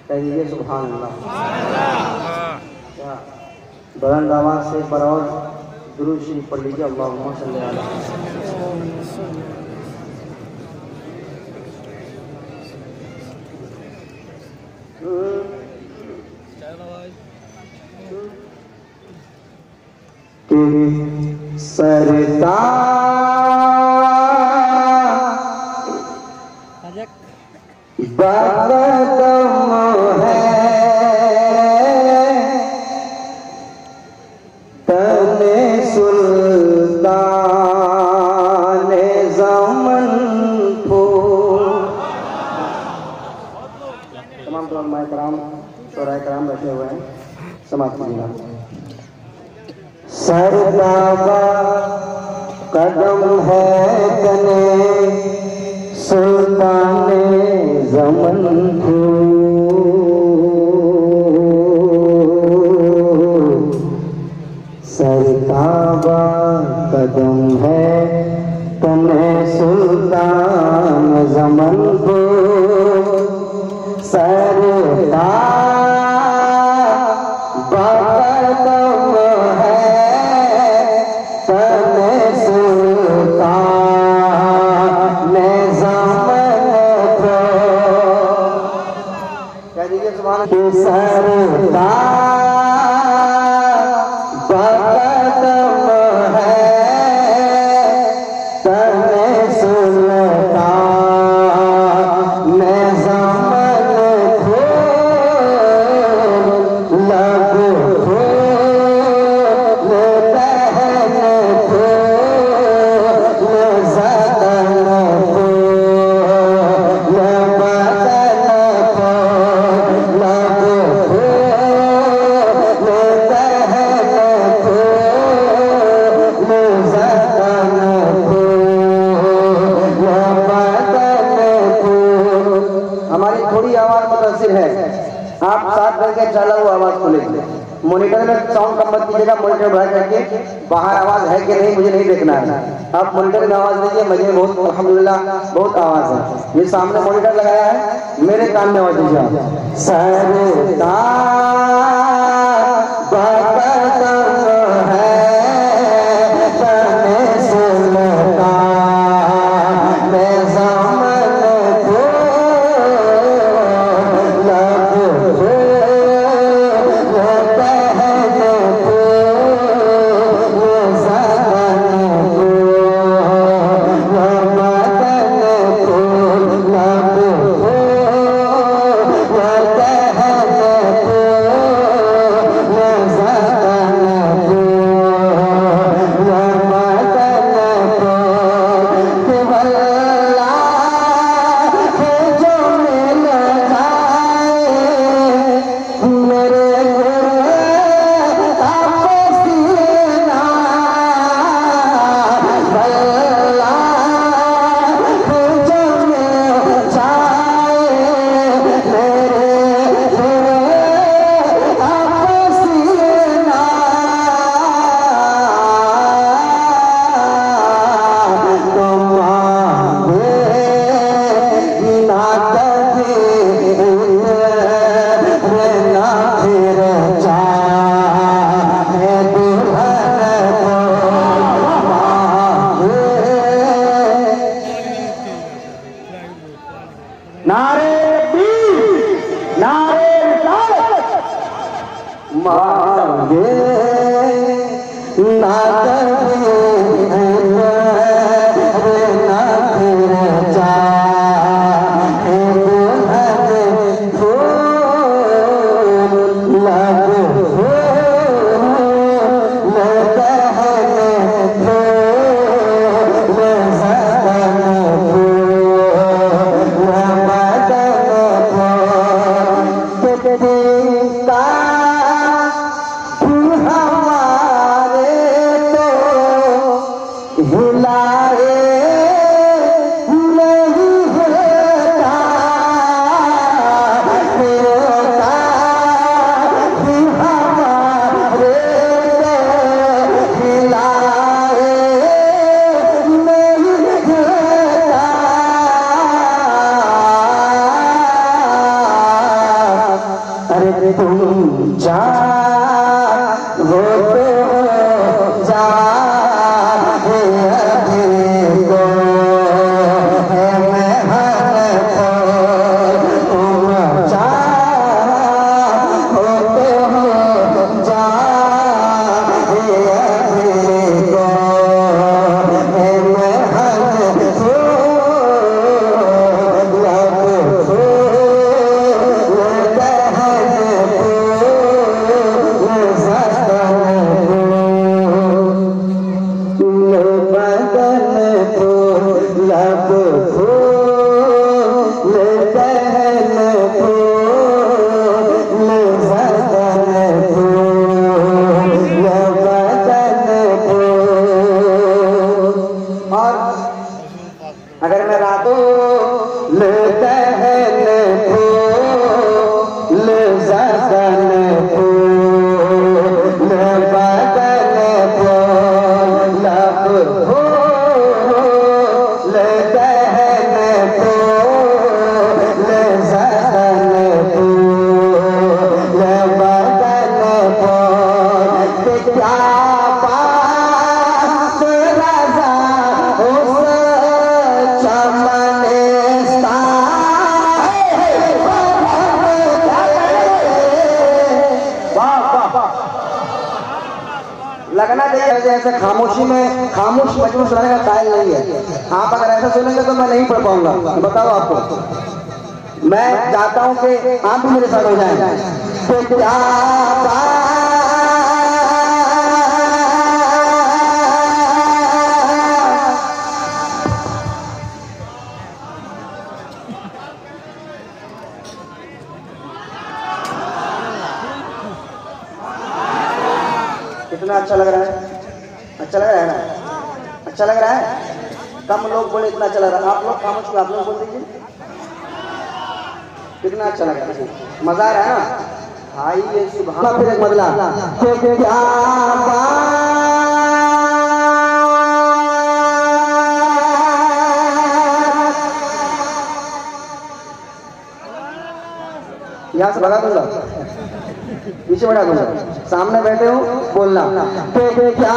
कहिए सुभान अल्लाह। क्या बुलंद आवाज से बरौर दुरूद शरीफ पढ़ लीजिए। अल्लाहुम्मा सल्ली अला कि सरदार बकदम है तने सुल्तान ज़मन को। तमाम उलमाए कराम शोराए कराम बैठे हुए हैं, समाप्त कीजिएगा। सरदाबा कदम है तने सुल्तान ज़मन को। सरदाबा कदम है तने सुल्तान ज़मन को। सरदाबा मॉनिटर में साउंड कम मत कीजिएगा, मॉनिटर बढ़ा करके बाहर आवाज है कि नहीं मुझे नहीं देखना है। आप मॉनिटर में आवाज दीजिए, मुझे बहुत अल्हम्दुलिल्लाह बहुत आवाज है। ये सामने मॉनिटर लगाया है, मेरे कान में आवाज दीजिए। सरदार हमारे तो अरे तुम जा वो तो जा अगर मैं रातों ले दहन फूल ज़दन फूल बदन फूल लब फूल दहन फूल ज़दन फूल बदन फूल क्या लगना चाहिए जैसे खामोशी में खामोश मजनू सुनाने का कायल नहीं है। आप अगर ऐसा सुनेंगे तो मैं नहीं पढ़ पाऊंगा। बताओ आपको, मैं चाहता हूं कि आप भी मेरे साथ हो जाएं। तो क्या कितना अच्छा लग रहा है? अच्छा लग रहा है ना? अच्छा लग रहा है? कम लोग बोले इतना अच्छा लग रहा है। आप लोग खामोश को आप लोग बोल दीजिए कितना अच्छा लग रहा है। मजा आ रहा है ना? भाई ये सुभान फिर एक बदला यहाँ से भगा दूंगा, पीछे बढ़ा दूंगा, सामने बैठे हो बोलना क्या